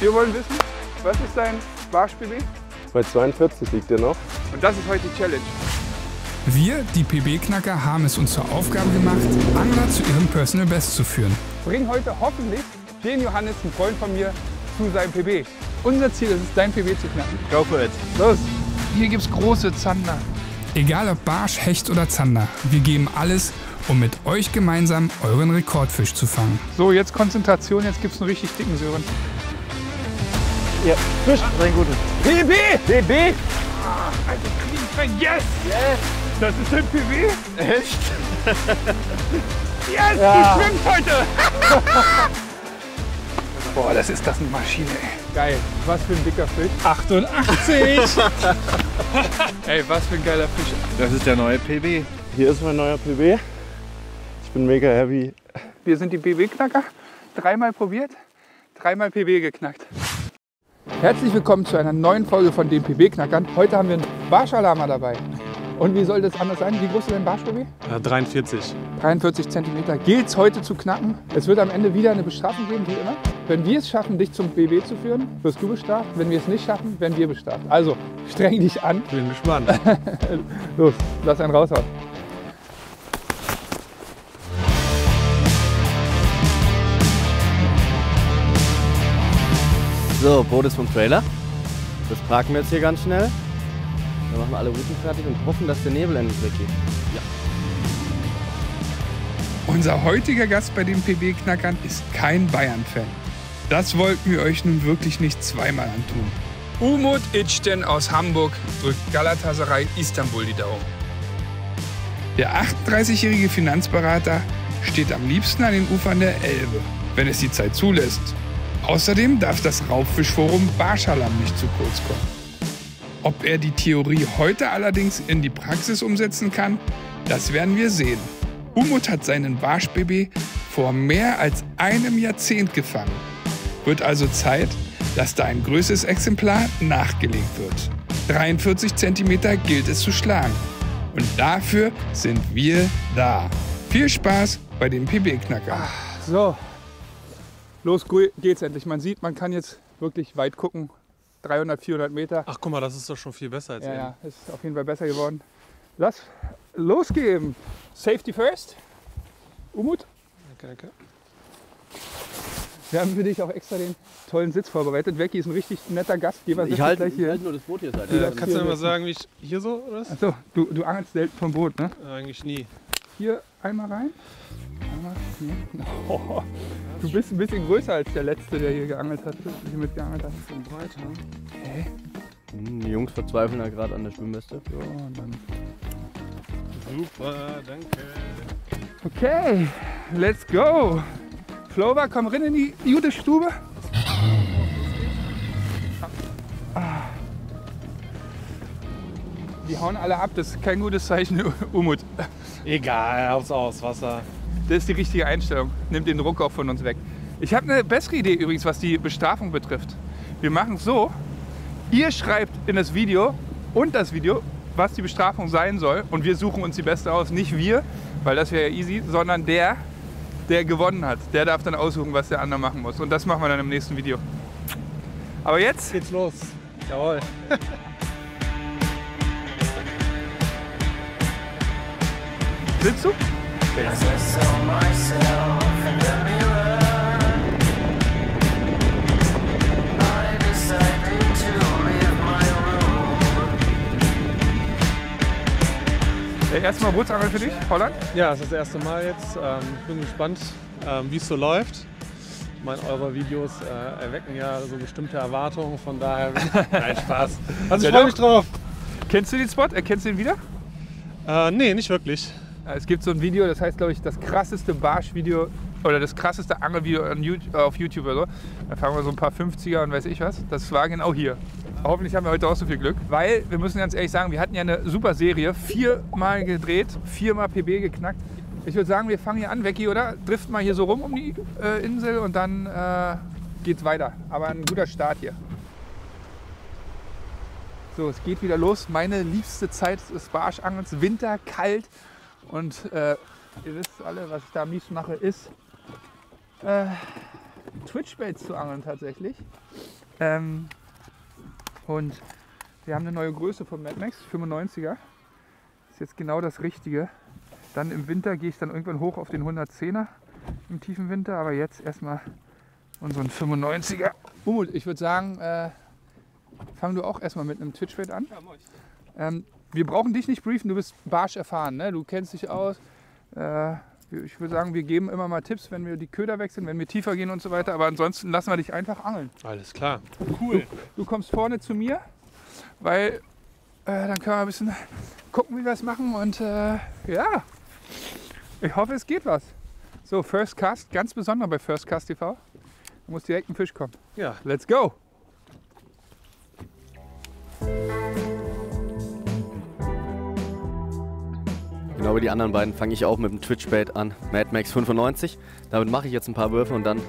Wir wollen wissen, was ist dein Barsch-PB? Bei 42 liegt der noch. Und das ist heute die Challenge. Wir, die PB-Knacker, haben es uns zur Aufgabe gemacht, Angler zu ihrem Personal Best zu führen. Bring heute hoffentlich den Johannes, einen Freund von mir, zu seinem PB. Unser Ziel ist es, dein PB zu knacken. Go for it. Los! Hier gibt es große Zander. Egal ob Barsch, Hecht oder Zander, wir geben alles, um mit euch gemeinsam euren Rekordfisch zu fangen. So, jetzt Konzentration, jetzt gibt es einen richtig dicken Sören. Ja, Fisch, ein gutes. PB! PB? Also kriegen wir, yes! Yes! Das ist ein PB? Echt? Yes, Ja. du schwimmst heute! Boah, das ist das eine Maschine, ey. Geil. Was für ein dicker Fisch. 88! Ey, was für ein geiler Fisch. Das ist der neue PB. Hier ist mein neuer PB. Ich bin mega happy. Wir sind die PB-Knacker. 3-mal probiert, 3-mal PB geknackt. Herzlich willkommen zu einer neuen Folge von den PB-Knackern. Heute haben wir einen Barschalarmer dabei. Und wie soll das anders sein? Wie groß ist dein Barsch-PB? 43. 43 cm gilt es heute zu knacken. Es wird am Ende wieder eine Bestrafung geben, wie immer. Wenn wir es schaffen, dich zum BB zu führen, wirst du bestraft. Wenn wir es nicht schaffen, werden wir bestraft. Also streng dich an. Ich bin gespannt. Los, lass einen raushauen. So, Boot ist vom Trailer. Das parken wir jetzt hier ganz schnell. Dann machen wir alle Routen fertig und hoffen, dass der Nebel endlich weggeht. Ja. Unser heutiger Gast bei den PB-Knackern ist kein Bayern-Fan. Das wollten wir euch nun wirklich nicht zweimal antun. Umut Içten aus Hamburg drückt Galatasaray Istanbul die Daumen. Der 38-jährige Finanzberater steht am liebsten an den Ufern der Elbe, wenn es die Zeit zulässt. Außerdem darf das Raubfischforum Barschalam nicht zu kurz kommen. Ob er die Theorie heute allerdings in die Praxis umsetzen kann, das werden wir sehen. Umut hat seinen Barsch-PB vor mehr als einem Jahrzehnt gefangen. Wird also Zeit, dass da ein größeres Exemplar nachgelegt wird. 43 cm gilt es zu schlagen. Und dafür sind wir da. Viel Spaß bei den PB-Knackern. So, los geht's endlich. Man sieht, man kann jetzt wirklich weit gucken. 300, 400 Meter. Ach guck mal, das ist doch schon viel besser als eben. Ja, ist auf jeden Fall besser geworden. Lass losgehen. Safety first. Umut, Danke. wir haben für dich auch extra den tollen Sitz vorbereitet. Vecchi ist ein richtig netter Gastgeber. Ich Sitzt halte gleich hier. nur das Boot hier seit. Kannst du mir mal sagen, wie ich hier so oder was? Achso, du angelst selten vom Boot, ne? Eigentlich nie. Hier einmal rein. Einmal hier. Oh, du bist ein bisschen größer als der Letzte, der hier geangelt hat. Hier mitgeangelt hat. Und breiter. Okay. Die Jungs verzweifeln ja gerade an der Schwimmweste. So, und dann. Super, danke. Okay, let's go. Flover, komm rein in die gute Stube. Die hauen alle ab, das ist kein gutes Zeichen, Umut. Egal, aufs Auswasser. Das ist die richtige Einstellung. Nimmt den Druck auch von uns weg. Ich habe eine bessere Idee übrigens, was die Bestrafung betrifft. Wir machen es so, ihr schreibt in das Video und das Video, was die Bestrafung sein soll. Und wir suchen uns die beste aus. Nicht wir, weil das wäre ja easy, sondern der gewonnen hat. Der darf dann aussuchen, was der andere machen muss. Und das machen wir dann im nächsten Video. Aber jetzt Geht's los. Jawohl. sitzt du? Erstmal Bootsangeln für dich, Holland? Ja, das ist das erste Mal jetzt. Ich bin gespannt, wie es so läuft. Ich meine, eure Videos erwecken ja so bestimmte Erwartungen, von daher nein, Spaß. Also ich Ja, freue mich drauf. Kennst du den Spot? Erkennst du den wieder? Nee, nicht wirklich. Es gibt so ein Video, das heißt, glaube ich, das krasseste Barsch-Video oder das krasseste Angelvideo auf YouTube oder so. Da fangen wir so ein paar 50er und weiß ich was. Das war genau hier. Hoffentlich haben wir heute auch so viel Glück, weil wir müssen ganz ehrlich sagen, wir hatten ja eine super Serie, 4-mal gedreht, 4-mal PB geknackt. Ich würde sagen, wir fangen hier an, Vecchi, oder? Driften mal hier so rum um die Insel und dann geht's weiter. Aber ein guter Start hier. So, es geht wieder los. Meine liebste Zeit des Barschangelns. Winter, kalt. Und ihr wisst alle, was ich da am liebsten mache, ist Twitchbaits zu angeln tatsächlich. Und wir haben eine neue Größe von Mad Max, 95er. Ist jetzt genau das Richtige. Dann im Winter gehe ich dann irgendwann hoch auf den 110er im tiefen Winter, aber jetzt erstmal unseren 95er. Umut, ich würde sagen, fang du auch erstmal mit einem Twitchbait an. Ja, mach ich. Wir brauchen dich nicht briefen, du bist Barsch erfahren, ne? Du kennst dich aus. Ich würde sagen, wir geben immer mal Tipps, wenn wir die Köder wechseln, wenn wir tiefer gehen und so weiter, aber ansonsten lassen wir dich einfach angeln. Alles klar. Cool. Du kommst vorne zu mir, weil dann können wir ein bisschen gucken, wie wir es machen und ja, ich hoffe, es geht was. So, First Cast, ganz besonders bei First Cast TV. Da muss direkt ein Fisch kommen. Ja. Let's go! Genau wie die anderen beiden fange ich auch mit dem Twitchbait an. Mad Max 95. Damit mache ich jetzt ein paar Würfe und dann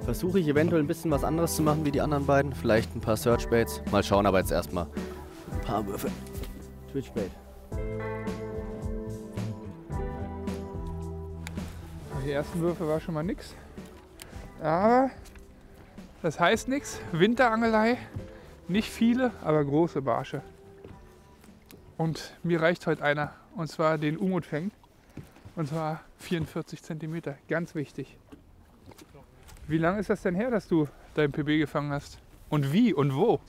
versuche ich eventuell ein bisschen was anderes zu machen wie die anderen beiden. Vielleicht ein paar Searchbaits. Mal schauen, aber jetzt erstmal ein paar Würfe. Twitchbait. Die ersten Würfe war schon mal nix. Aber das heißt nichts. Winterangelei, nicht viele, aber große Barsche. Und mir reicht heute einer. Und zwar den Umut fängt. Und zwar 44 cm. Ganz wichtig. Wie lange ist das denn her, dass du dein PB gefangen hast? Und wie und wo?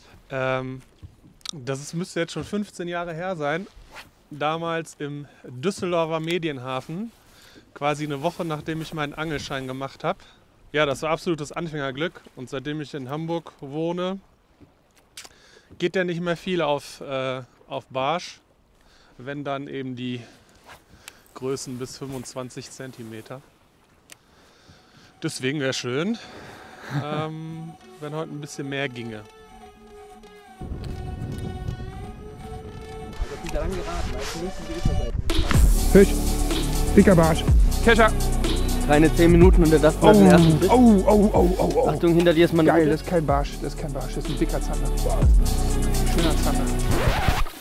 Müsste jetzt schon 15 Jahre her sein. Damals im Düsseldorfer Medienhafen. Quasi eine Woche, nachdem ich meinen Angelschein gemacht habe. Ja, das war absolutes Anfängerglück. Und seitdem ich in Hamburg wohne, geht ja nicht mehr viel auf Barsch. Wenn dann eben die Größen bis 25 cm. Deswegen wäre schön, wenn heute ein bisschen mehr ginge. Fisch, dicker Barsch, Kescher. Keine 10 Minuten und er darf mal den ersten Fisch. Oh. Achtung, hinter dir ist mal eine Geil, Rute. das ist kein Barsch, das ist ein dicker Zander. Schöner Zander.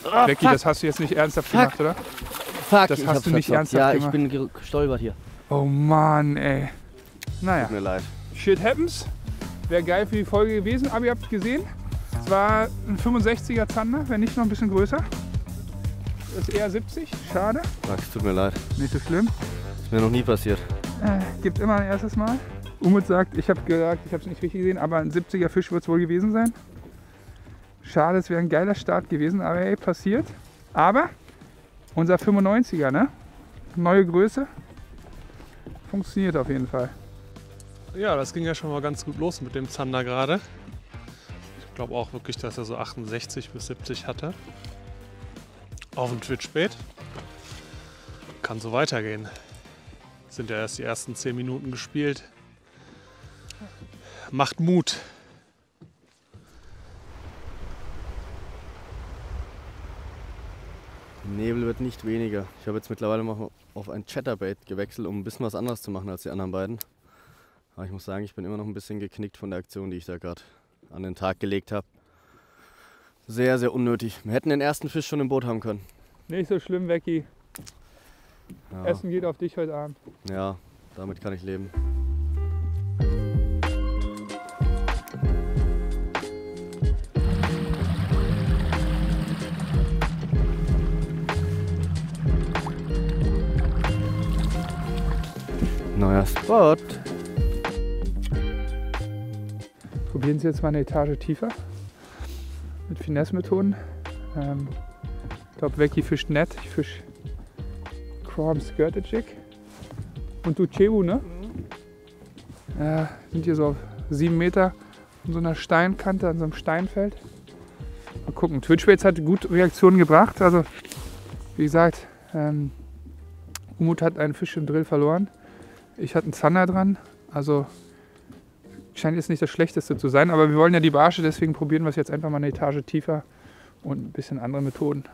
Oh, Becky, fuck. das hast du jetzt nicht ernsthaft gemacht, oder? Fuck, das ich hast hab's du nicht verkackt. ernsthaft Ja, gemacht. ich bin gestolpert hier. Oh Mann, ey. Naja, Tut mir leid. shit happens. Wäre geil für die Folge gewesen, aber ihr habt gesehen, es war ein 65er Zander, wenn nicht noch ein bisschen größer. Das ist eher 70, schade. Max, tut mir leid. Nicht so schlimm. Ist mir noch nie passiert. Gibt immer ein erstes Mal. Umut sagt, ich habe gesagt, ich habe es nicht richtig gesehen, aber ein 70er Fisch wird es wohl gewesen sein. Schade, es wäre ein geiler Start gewesen, aber ey, passiert. Aber unser 95er, ne? Neue Größe. Funktioniert auf jeden Fall. Ja, das ging ja schon mal ganz gut los mit dem Zander gerade. Ich glaube auch wirklich, dass er so 68 bis 70 hatte. Auf dem Twitchbait. Kann so weitergehen. Sind ja erst die ersten 10 Minuten gespielt. Macht Mut. Nebel wird nicht weniger. Ich habe jetzt mittlerweile mal auf ein Chatterbait gewechselt, um ein bisschen was anderes zu machen als die anderen beiden. Aber ich muss sagen, ich bin immer noch ein bisschen geknickt von der Aktion, die ich da gerade an den Tag gelegt habe. Sehr, sehr unnötig. Wir hätten den ersten Fisch schon im Boot haben können. Nicht so schlimm, Becky. Ja, Essen geht auf dich heute Abend. ja, damit kann ich leben. Neuer Spot. Probieren Sie jetzt mal eine Etage tiefer. Mit Finesse-Methoden. Ich glaube, Becky fischt nett. Ich fische Chrome Skirted Jig. Und du Cebu, ne? Sind hier so auf 7 Meter an so einer Steinkante, an so einem Steinfeld. Mal gucken. Twitchbaits hat gute Reaktionen gebracht. Also, wie gesagt, Umut hat einen Fisch im Drill verloren. Ich hatte einen Zander dran. Also, scheint jetzt nicht das Schlechteste zu sein. Aber wir wollen ja die Barsche, deswegen probieren wir es jetzt einfach mal eine Etage tiefer und ein bisschen andere Methoden.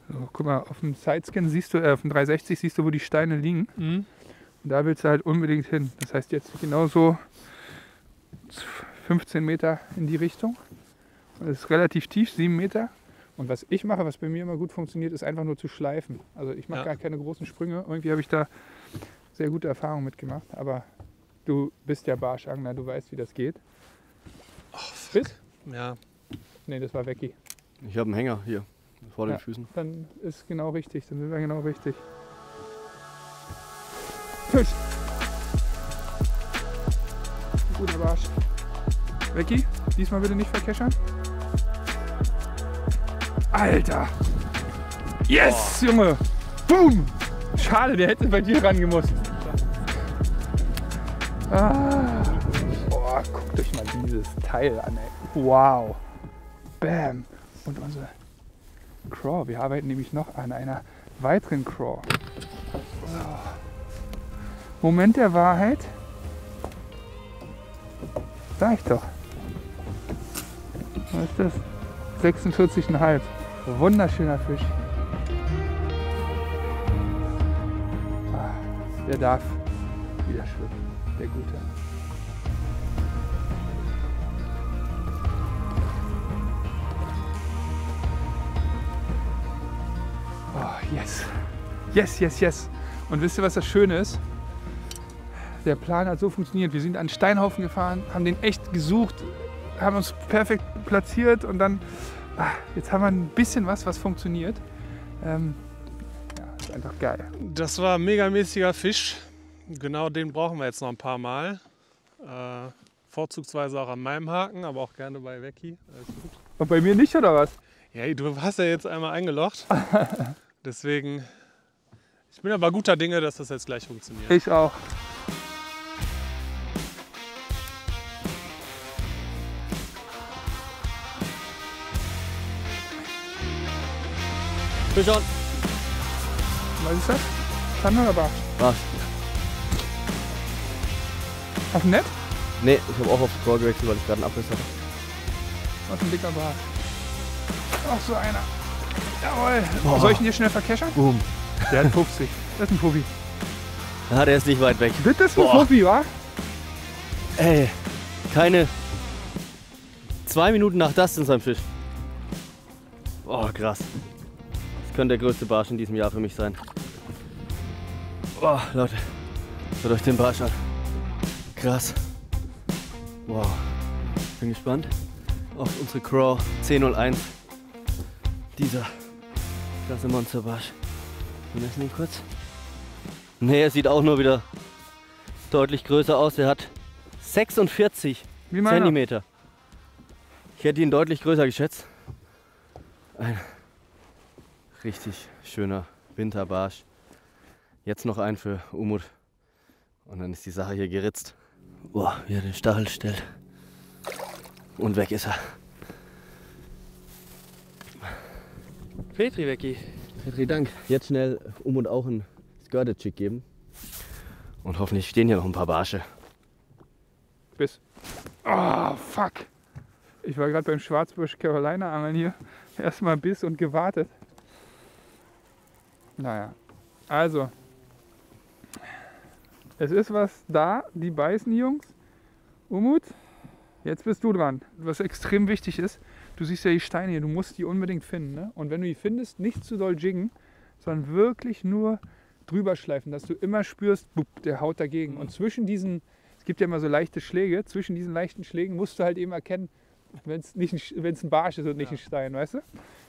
So, guck mal, auf dem Sidescan siehst du, auf dem 360 siehst du, wo die Steine liegen. Mhm. Und da willst du halt unbedingt hin. Das heißt jetzt genau so 15 Meter in die Richtung. Und es ist relativ tief, 7 Meter. Und was ich mache, was bei mir immer gut funktioniert, ist einfach nur zu schleifen. Also ich mache Ja. gar keine großen Sprünge. Irgendwie habe ich da sehr gute Erfahrungen mitgemacht. Aber Du bist ja Barschangler, du weißt, wie das geht. Ach, Bist? Ja. Nee, das war Vecchi. Ich habe einen Hänger hier vor den Ja. Füßen. Dann ist genau richtig, dann sind wir genau richtig. Fisch! Guter Barsch. Vecchi, diesmal bitte nicht verkeschern. Alter! Yes, Junge! Boom! Schade, der hätte bei dir rangemusst. Ah. Boah, guckt euch mal dieses Teil an, ey. Wow! Bam! Und unsere Craw. Wir arbeiten nämlich noch an einer weiteren Craw. So. Moment der Wahrheit. Sag ich doch. Was ist das? 46,5. Wunderschöner Fisch. Ah, der darf wieder schwimmen. Der Gute. Oh, yes. Yes, yes, yes. Und wisst ihr, was das Schöne ist? Der Plan hat so funktioniert. Wir sind an einen Steinhaufen gefahren, haben den echt gesucht, haben uns perfekt platziert und dann, jetzt haben wir ein bisschen was funktioniert. Ja, ist einfach geil. Das war ein megamäßiger Fisch. Genau den brauchen wir jetzt noch ein paar Mal. Vorzugsweise auch an meinem Haken, aber auch gerne bei Vecchi. Alles gut. Und bei mir nicht, oder was? Ja, du hast ja jetzt einmal eingelocht. Deswegen, ich bin aber guter Dinge, dass das jetzt gleich funktioniert. Ich auch. Fisch on. Was ist das? Zander oder Barsch? Barsch. Auf dem Netz? Nee, ich habe auch auf Craw gewechselt, weil ich gerade einen Abriss hatte. Was ein dicker Barsch. Ach, so einer. Jawohl. Boah. Soll ich ihn hier schnell verkeschern? Boom. Der hat 50. Das ist ein Puffi. Ja, der ist nicht weit weg. Das ist ein Boah. Puffi, wa? Ey, keine 2 Minuten nach das in seinem Fisch. Oh, krass. Das könnte der größte Barsch in diesem Jahr für mich sein. Boah, Leute, schaut euch den Barsch an. Krass. Wow. Bin gespannt auf unsere Craw 1001. Dieser klasse Monsterbarsch. Wir messen ihn kurz. Nee, er sieht auch nur wieder deutlich größer aus. Er hat 46 Wie meiner. Zentimeter. Ich hätte ihn deutlich größer geschätzt. Ein richtig schöner Winterbarsch. Jetzt noch ein für Umut. Und dann ist die Sache hier geritzt. Boah, wie er den Stachel stellt. Und weg ist er. Petri, Vecchi. Petri, Dank. Jetzt schnell Umut auch einen Skirted-Chick geben. Und hoffentlich stehen hier noch ein paar Barsche. Bis. Oh, fuck. Ich war gerade beim Schwarzbusch Carolina angeln hier. Erstmal Biss und gewartet. Naja. Also. Es ist was da. Die beißen, Jungs. Umut, jetzt bist du dran. Was extrem wichtig ist, du siehst ja die Steine hier. Du musst die unbedingt finden. Ne? Und wenn du die findest, nicht zu doll jiggen, sondern wirklich nur drüber schleifen, dass du immer spürst, bup, der haut dagegen. Und zwischen diesen, es gibt ja immer so leichte Schläge, zwischen diesen leichten Schlägen musst du halt eben erkennen, wenn es ein Barsch ist und nicht ein Stein, weißt du?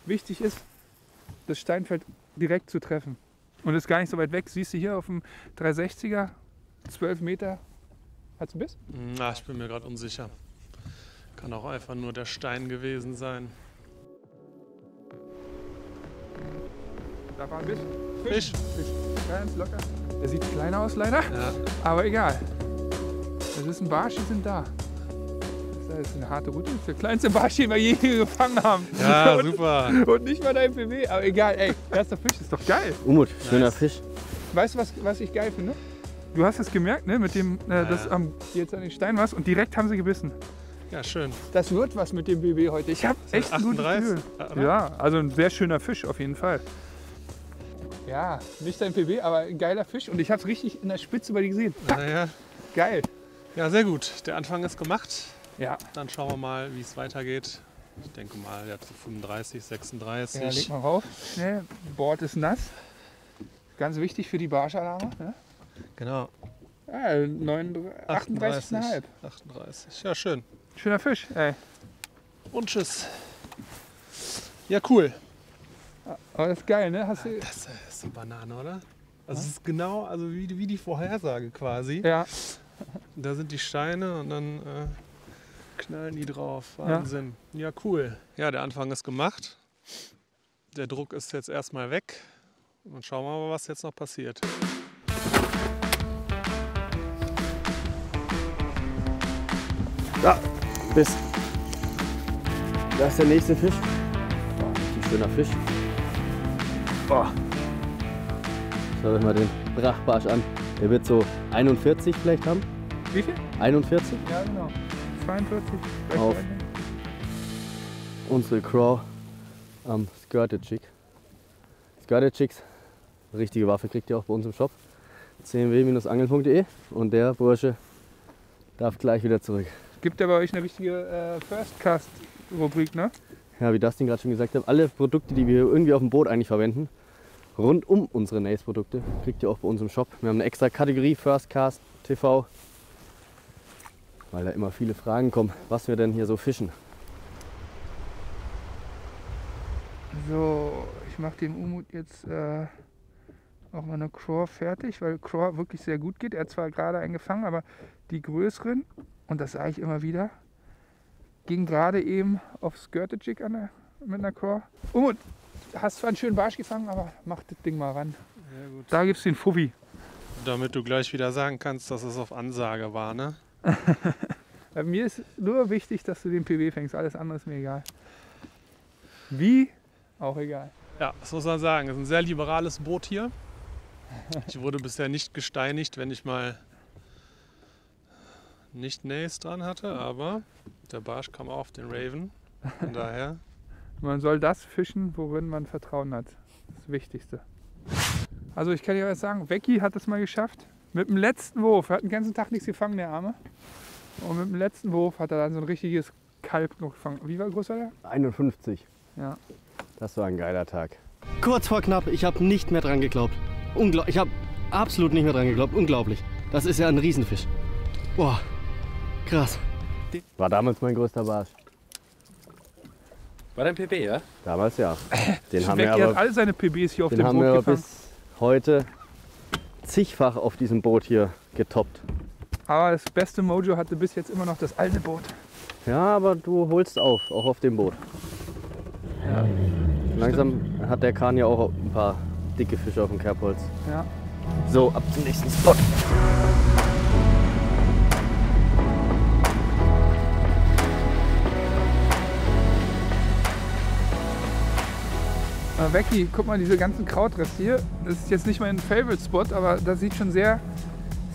Wichtig ist, das Steinfeld direkt zu treffen. Und ist gar nicht so weit weg. Siehst du hier auf dem 360er, 12 Meter. Hat's ein Biss? Na, ich bin mir gerade unsicher. Kann auch einfach nur der Stein gewesen sein. Da war ein Biss. Fisch. Ganz locker. Der sieht klein aus leider, Ja. aber egal. Das ist ein Barsch, die sind da. Das ist eine harte Route. Das ist der kleinste Barsch, den wir je gefangen haben. Ja, und, super. und nicht mal dein PW, aber egal. Ey, erster Fisch ist doch geil. Umut, schöner Nice. Fisch. Weißt du, was ich geil finde? Du hast es gemerkt, ne, mit dem, das jetzt an den Stein warst und direkt haben sie gebissen. Ja, schön. Das wird was mit dem BB heute. Ich habe echt ein gutes 38? Gefühl. Ja, also ein sehr schöner Fisch auf jeden Fall. Ja, nicht dein PB, aber ein geiler Fisch und ich habe es richtig in der Spitze bei dir gesehen. Naja. Geil. Ja, sehr gut. Der Anfang ist gemacht. Ja. Dann schauen wir mal, wie es weitergeht. Ich denke mal, ja, zu 35, 36. Ja, leg mal rauf. Schnell. Bord ist nass. Ganz wichtig für die Barschalarme. Ne? Genau. 38,5. 38. Ja, schön. Schöner Fisch, ey. Und tschüss. Ja, cool. Aber das ist geil, ne? Hast du... Das ist eine Banane, oder? Also es ist genau wie die Vorhersage quasi. Ja. Da sind die Steine und dann knallen die drauf. Wahnsinn. Ja, cool. Ja, der Anfang ist gemacht. Der Druck ist jetzt erstmal weg. Und schauen wir mal, was jetzt noch passiert. Da, bis. Da ist der nächste Fisch. Boah, ein schöner Fisch. Boah. Schaut euch mal den Brachbarsch an. Der wird so 41 vielleicht haben. Wie viel? 41. Ja, genau. 42. Auf unsere Craw am Skirted Jig. Skirted Jigs, richtige Waffe kriegt ihr auch bei uns im Shop. cmw-angeln.de und der Bursche darf gleich wieder zurück. Gibt ja bei euch eine richtige First Cast Rubrik, ne? Ja, wie Dustin gerade schon gesagt hat, alle Produkte, die wir irgendwie auf dem Boot eigentlich verwenden, rund um unsere Nace Produkte, kriegt ihr auch bei uns im Shop. Wir haben eine extra Kategorie First Cast TV, weil da immer viele Fragen kommen, was wir denn hier so fischen. So, ich mache dem Umut jetzt auch mal eine Craw fertig, weil Craw wirklich sehr gut geht. Er hat zwar gerade einen gefangen, aber die größeren, und das sage ich immer wieder, ging gerade eben auf Skirted Jig mit einer Craw. Umut, hast zwar einen schönen Barsch gefangen, aber mach das Ding mal ran. Ja, gut. Da gibt's den Fuffi. Damit du gleich wieder sagen kannst, dass es auf Ansage war, ne? Mir ist nur wichtig, dass du den PB fängst. Alles andere ist mir egal. Wie? Auch egal. Ja, das muss man sagen. Es ist ein sehr liberales Boot hier. Ich wurde bisher nicht gesteinigt, wenn ich mal nicht Nace dran hatte, aber der Barsch kam auf den Raven. Von daher. Man soll das fischen, worin man Vertrauen hat. Das Wichtigste. Also ich kann dir was sagen, Becky hat es mal geschafft. Mit dem letzten Wurf, er hat den ganzen Tag nichts gefangen, der Arme. Und mit dem letzten Wurf hat er dann so ein richtiges Kalb noch gefangen. Wie groß war der? 51. Ja. Das war ein geiler Tag. Kurz vor knapp, ich habe nicht mehr dran geglaubt. Ich habe absolut nicht mehr dran geglaubt. Unglaublich. Das ist ja ein Riesenfisch. Boah, krass. War damals mein größter Barsch. War dein PB, ja? Damals ja. Den haben Becky wir hat aber, alle seine PBs hier auf den dem haben Boot wir aber gefangen. bis heute zigfach auf diesem Boot hier getoppt. Aber das beste Mojo hatte bis jetzt immer noch das alte Boot. Ja, aber du holst auf, auch auf dem Boot. Ja. Langsam hat der Kahn ja auch ein paar dicke Fische auf dem Kerbholz. Ja. So, ab zum nächsten Spot. Becky, guck mal, diese ganzen Krautreste hier. Das ist jetzt nicht mein Favorite-Spot, aber das sieht schon sehr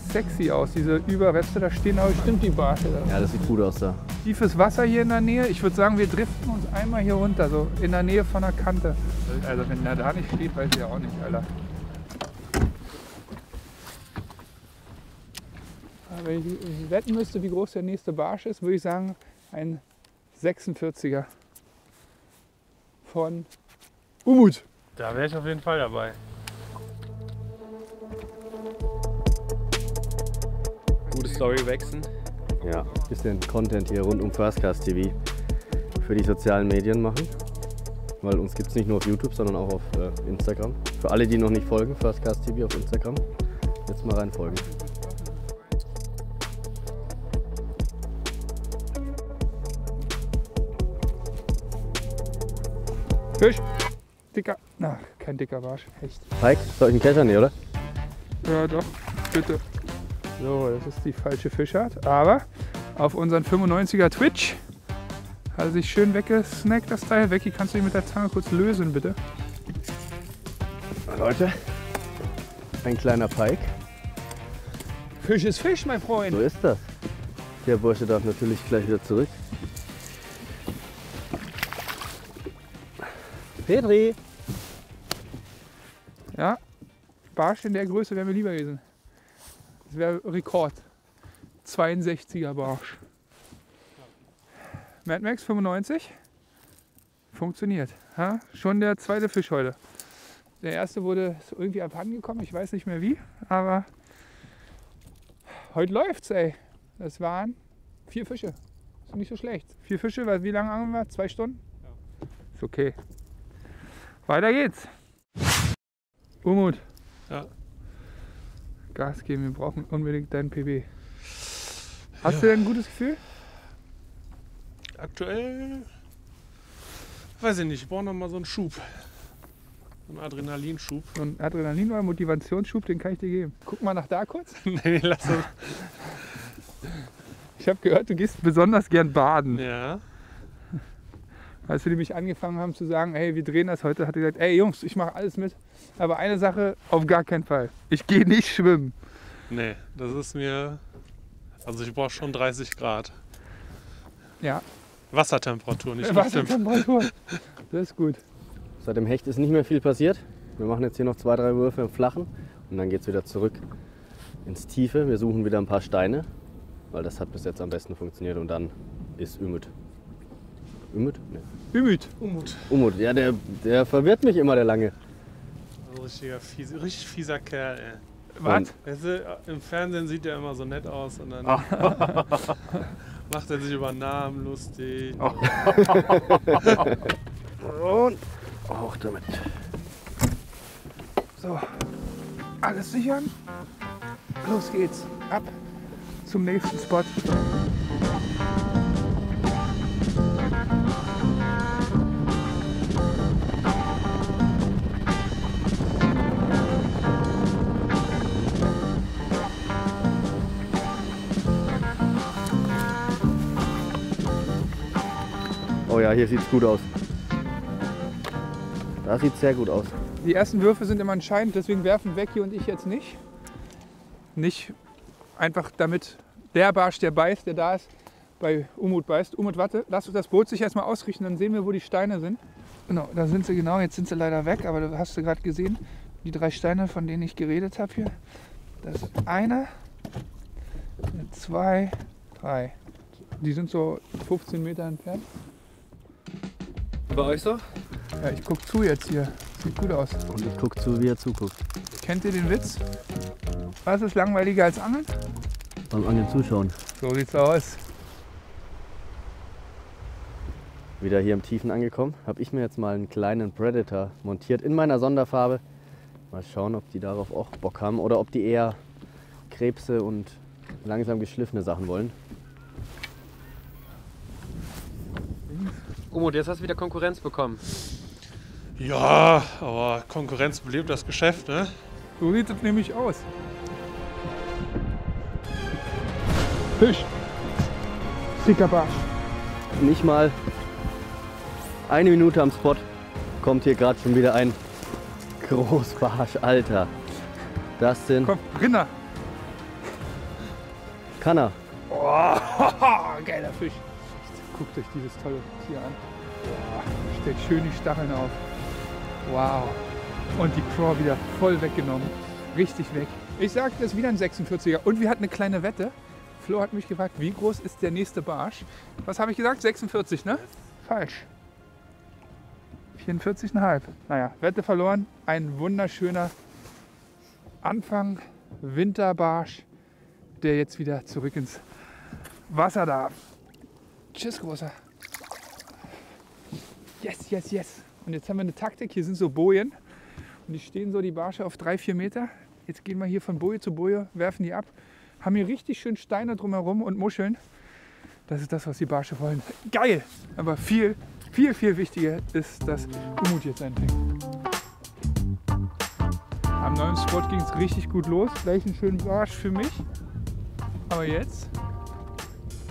sexy aus, diese Überreste. Da stehen aber bestimmt die Barsche da. Ja, das sieht gut aus da. Tiefes Wasser hier in der Nähe. Ich würde sagen, wir driften uns einmal hier runter, so in der Nähe von der Kante. Also wenn der da nicht steht, weiß ich ja auch nicht, Alter. Aber wenn ich wetten müsste, wie groß der nächste Barsch ist, würde ich sagen, ein 46er von Umut. Da wäre ich auf jeden Fall dabei. Gute Story wechseln. Ja, bisschen Content hier rund um First Cast TV für die sozialen Medien machen. Weil uns gibt es nicht nur auf YouTube, sondern auch auf Instagram. Für alle, die noch nicht folgen, First Cast TV auf Instagram, jetzt mal reinfolgen. Fisch! Dicker. Ach, kein dicker Barsch. Echt. Pike, soll ich einen Kescher nehmen, oder? Ja, doch. Bitte. So, das ist die falsche Fischart. Aber auf unseren 95er Twitch hat er sich schön weggesnackt, das Teil. Becky, kannst du ihn mit der Zange kurz lösen, bitte? Leute, ein kleiner Pike. Fisch ist Fisch, mein Freund. So ist das. Der Bursche darf natürlich gleich wieder zurück. Petri! Ja, Barsch in der Größe wäre mir lieber gewesen. Das wäre Rekord. 62er Barsch. Mad Max 95. Funktioniert. Ha? Schon der zweite Fisch heute. Der erste wurde irgendwie abhanden gekommen, ich weiß nicht mehr wie, aber heute läuft's, ey. Das waren 4 Fische. Ist nicht so schlecht. 4 Fische, weil wie lange angeln wir? 2 Stunden? Ja. Ist okay. Weiter geht's. Umut. Ja. Gas geben, wir brauchen unbedingt deinen PB. Hast du denn ein gutes Gefühl? Aktuell, weiß ich nicht, ich brauche noch mal so einen Schub. Einen Adrenalinschub. So ein Adrenalin- oder Motivationsschub, den kann ich dir geben. Guck mal nach da kurz. Nee, lass uns. Ich habe gehört, du gehst besonders gern baden. Ja. Als wir nämlich angefangen haben zu sagen, hey, wir drehen das heute, hat er gesagt, ey Jungs, ich mache alles mit. Aber eine Sache, auf gar keinen Fall. Ich gehe nicht schwimmen. Nee, das ist mir. Also ich brauche schon 30 Grad. Ja. Wassertemperatur, nicht bestimmt. Wassertemperatur. Das ist gut. Seit dem Hecht ist nicht mehr viel passiert. Wir machen jetzt hier noch 2, 3 Würfe im Flachen und dann geht es wieder zurück ins Tiefe. Wir suchen wieder ein paar Steine, weil das hat bis jetzt am besten funktioniert und dann ist Umut. Umut? Nee. Umut. Umut, ja, der verwirrt mich immer, der Lange. Richtig fieser Kerl, ey. Was? Weißt du, im Fernsehen sieht er immer so nett aus und dann macht er sich über Namen lustig. Und auch damit. So, alles sichern. Los geht's. Ab zum nächsten Spot. Oh ja, hier sieht's gut aus. Da sieht's sehr gut aus. Die ersten Würfe sind immer entscheidend, deswegen werfen Becky und ich jetzt nicht. Nicht einfach damit der Barsch, der beißt, der da ist, bei Umut beißt. Umut, warte, lass uns das Boot sich erstmal ausrichten, dann sehen wir, wo die Steine sind. Genau, da sind sie genau, jetzt sind sie leider weg, aber du hast gerade gesehen, die 3 Steine, von denen ich geredet habe hier. Das ist einer, 2, 3. Die sind so 15 Meter entfernt. Bei euch so? Ja, ich guck zu jetzt hier. Sieht gut aus. Und ich gucke zu, wie er zuguckt. Kennt ihr den Witz? Was ist langweiliger als Angeln? Beim Angeln zuschauen. So sieht's aus. Wieder hier im Tiefen angekommen. Habe ich mir jetzt mal einen kleinen Predator montiert in meiner Sonderfarbe. Mal schauen, ob die darauf auch Bock haben oder ob die eher Krebse und langsam geschliffene Sachen wollen. Umut, jetzt hast du wieder Konkurrenz bekommen. Ja, aber Konkurrenz belebt das Geschäft, ne? So sieht es nämlich aus. Fisch. Dicker Barsch. Nicht mal 1 Minute am Spot kommt hier gerade schon wieder ein Großbarsch, Alter. Das sind Komm, Rinner. Kanner. Oh, geiler Fisch. Guckt euch dieses tolle Tier an. Boah, stellt schön die Stacheln auf. Wow. Und die Craw wieder voll weggenommen. Richtig weg. Ich sag, das ist wieder ein 46er. Und wir hatten eine kleine Wette. Flo hat mich gefragt, wie groß ist der nächste Barsch? Was habe ich gesagt? 46, ne? Falsch. 44,5. Naja, Wette verloren. Ein wunderschöner Anfang Winterbarsch, der jetzt wieder zurück ins Wasser darf. Tschüss, Großer. Yes, yes, yes. Und jetzt haben wir eine Taktik. Hier sind so Bojen. Und die stehen so, die Barsche, auf 3-4 Meter. Jetzt gehen wir hier von Boje zu Boje, werfen die ab. Haben hier richtig schön Steine drumherum und Muscheln. Das ist das, was die Barsche wollen. Geil! Aber viel wichtiger ist, dass Umut jetzt einfängt. Am neuen Spot ging es richtig gut los. Gleich einen schönen Barsch für mich. Aber jetzt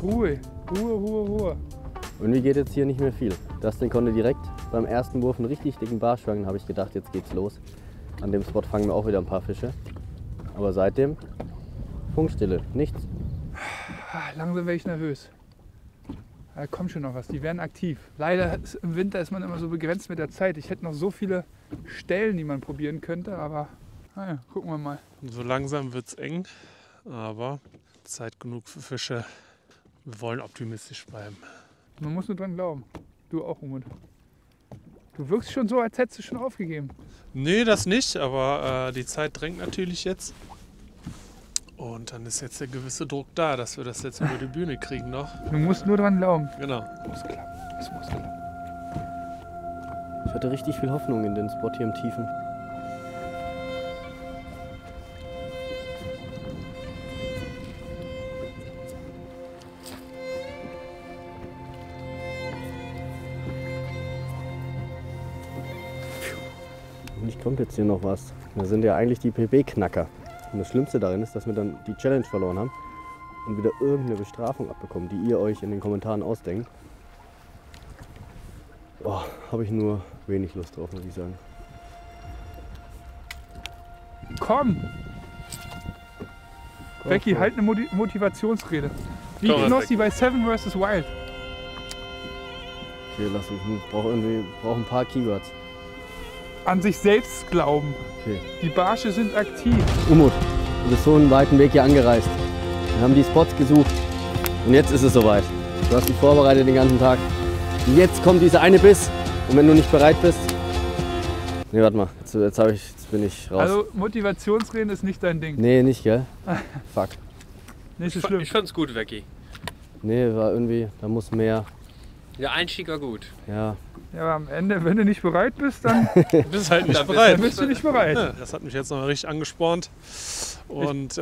Ruhe, Ruhe, Ruhe, Ruhe. Irgendwie geht jetzt hier nicht mehr viel. Dustin konnte direkt beim ersten Wurf einen richtig dicken Barsch fangen. Habe ich gedacht, jetzt geht's los. An dem Spot fangen wir auch wieder ein paar Fische. Aber seitdem Funkstille, nichts. Langsam werde ich nervös. Da kommt schon noch was, die werden aktiv. Leider im Winter ist man immer so begrenzt mit der Zeit. Ich hätte noch so viele Stellen, die man probieren könnte, aber naja, gucken wir mal. So langsam wird's eng, aber Zeit genug für Fische. Wir wollen optimistisch bleiben. Man muss nur dran glauben. Du auch, Umut. Du wirkst schon so, als hättest du schon aufgegeben. Nee, das nicht, aber die Zeit drängt natürlich jetzt. Und dann ist jetzt der gewisse Druck da, dass wir das jetzt über die Bühne kriegen noch. Du musst nur dran glauben. Genau. Muss klappen. Es muss klappen. Ich hatte richtig viel Hoffnung in den Spot hier im Tiefen. Hoffentlich kommt jetzt hier noch was. Wir sind ja eigentlich die PB-Knacker. Und das Schlimmste darin ist, dass wir dann die Challenge verloren haben und wieder irgendeine Bestrafung abbekommen, die ihr euch in den Kommentaren ausdenkt. Oh, habe ich nur wenig Lust drauf, muss ich sagen. Komm! Becky, halt eine Motivationsrede. Wie Komm, Knossi bei Seven vs. Wild. Okay, lass mich. Ich brauche ein paar Keywords. An sich selbst glauben. Okay. Die Barsche sind aktiv. Umut, du bist so einen weiten Weg hier angereist. Wir haben die Spots gesucht und jetzt ist es soweit. Du hast dich vorbereitet den ganzen Tag. Und jetzt kommt dieser eine Biss. Und wenn du nicht bereit bist... Nee, warte mal. Jetzt bin ich raus. Also Motivationsreden ist nicht dein Ding. Nee, nicht, gell? Fuck. Nicht so schlimm. Ich fand's gut, Becky. Nee, war irgendwie... Da muss mehr... Der Einstieg war gut. Ja. Ja, aber am Ende, wenn du nicht bereit bist, dann, Du bist halt nicht Dann bereit. dann bist du nicht bereit. Ja, das hat mich jetzt noch mal richtig angespornt. Und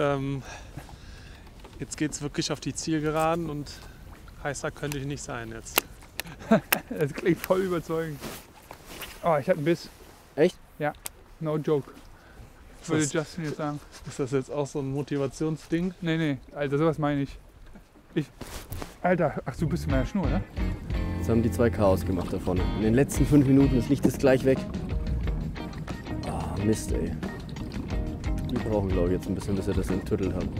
jetzt geht es wirklich auf die Zielgeraden und heißer könnte ich nicht sein jetzt. Das klingt voll überzeugend. Oh, ich hatte einen Biss. Echt? Ja, no joke. Würde Das- Justin jetzt sagen. Ist das jetzt auch so ein Motivationsding? Nee, Alter, sowas meine ich. Alter, ach, du bist in meiner Schnur, ne? Jetzt haben die zwei Chaos gemacht da vorne. In den letzten 5 Minuten, das Licht ist gleich weg. Ah, Mist, ey. Die brauchen, glaube ich, jetzt ein bisschen, bis sie das enttüttelt haben.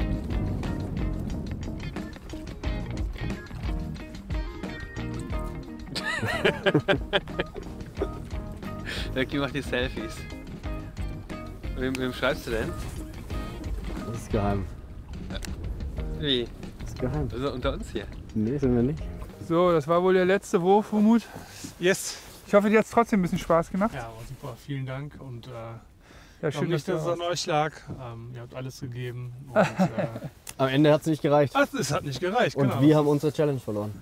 Becky macht die Selfies. Wem schreibst du denn? Das ist geheim. Wie? Das ist geheim. Also unter uns hier. Nee, sind wir nicht. So, das war wohl der letzte Wurf, Umut. Yes! Ich hoffe, dir hat es trotzdem ein bisschen Spaß gemacht. Ja, war super. Vielen Dank. Und Ja, schön, nicht, dass es du an euch lag. Ihr habt alles gegeben. Und Am Ende hat es nicht gereicht. es hat nicht gereicht. Und genau. wir haben unsere Challenge verloren.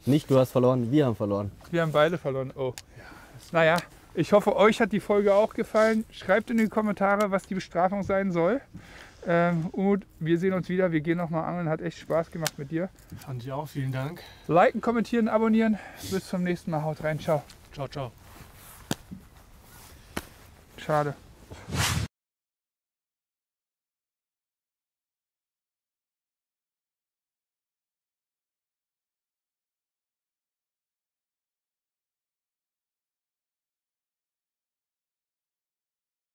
Nicht du hast verloren, wir haben verloren. Wir haben beide verloren. Oh. Naja, ich hoffe, euch hat die Folge auch gefallen. Schreibt in die Kommentare, was die Bestrafung sein soll. Umut, wir sehen uns wieder. Wir gehen nochmal angeln. Hat echt Spaß gemacht mit dir. Fand ich auch. Vielen Dank. Liken, kommentieren, abonnieren. Bis zum nächsten Mal. Haut rein. Ciao. Ciao, ciao. Schade.